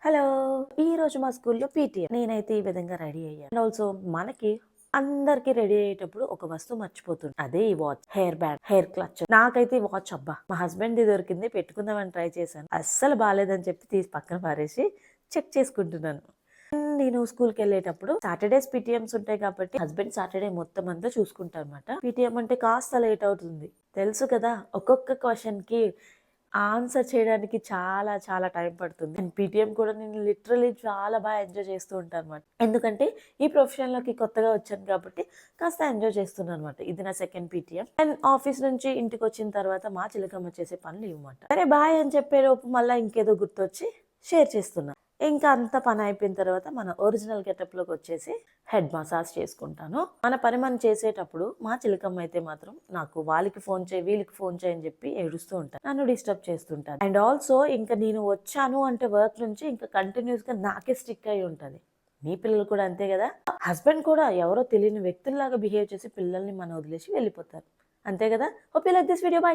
Hello! ఈరోజు మా స్కూల్‌లో పీటీఎం. నేనైతే ఈ విధంగా రెడీ అయ్యాను. అండ్ ఆల్సో మనకి అందరికి రెడీ అయ్యేటప్పుడు ఒక వస్తువు మర్చిపోతుంది. అదే ఈ watch. Hair band, hair clutch. నాకైతే ఈ వాచ్ అబ్బా! మా హస్బెండ్‌ది దొరికింది పెట్టుకుందామని ట్రై చేశాను. అస్సలు బాలేదని చెప్పి తీసి పక్కన పారేసి చెక్ చేసుకుంటున్నాను. నేను స్కూల్‌కెళ్ళేటప్పుడు సాటర్‌డేస్ పీటీఎమ్స్ ఉంటాయి కాబట్టి హస్బెండ్ సాటర్‌డే మొత్తం అంతా చూసుకుంటారన్నమాట. పీటీఎం అంటే కాస్త లేట్ అవుతుంది. తెలుసు కదా! ఒక్కొక్క క్వెషన్‌కి ఆన్సర్ చేయడానికి చాలా చాలా టైం పడుతుంది. అండ్ పీటీఎం కూడా నేను లిటరల్లీ చాలా ఎంజాయ్ చేస్తూ ఉంటానన్నమాట. ఎందుకంటే ఈ ప్రొఫెషన్‌లోకి కొత్తగా వచ్చాను కాబట్టి కాస్త ఎంజాయ్ చేస్తున్నానన్నమాట. ఇది నా సెకండ్ పీటీఎం. అండ్ ఆఫీస్ నుంచి ఇంటికొచ్చిన తర్వాత మా చిలకమ్మ చేసే పనులు ఇవన్నమాట. సరే బాయ్ అని చెప్పేలోపు మళ్ళా ఇంకేదో గుర్తొచ్చి షేర్ చేస్తున్నా. ఇంకా అంత పని అయిపోయిన తర్వాత మన ఒరిజినల్ గెటప్‌లోకి వచ్చేసి హెడ్ మసాజ్ చేసుకుంటాను. మన పని మనం చేసేటప్పుడు మా చిలకమ్మ అయితే మాత్రం నాకు వాళ్ళకి ఫోన్ చేయి, వీళ్ళకి ఫోన్ చేయి అని చెప్పి ఏడుస్తూ ఉంటాను. నన్ను డిస్టర్బ్ చేస్తుంటాను. అండ్ ఆల్సో ఇంకా నేను వచ్చాను అంటే వర్క్ నుంచి ఇంకా కంటిన్యూస్‌గా నాకే స్టిక్ అయి ఉంటది. మీ పిల్లలు కూడా అంతే కదా! హస్బెండ్ కూడా ఎవరో తెలియని వ్యక్తుల్లాగా బిహేవ్ చేసి పిల్లల్ని మనం వదిలేసి వెళ్ళిపోతారు. అంతే కదా! Hope you like this video. By.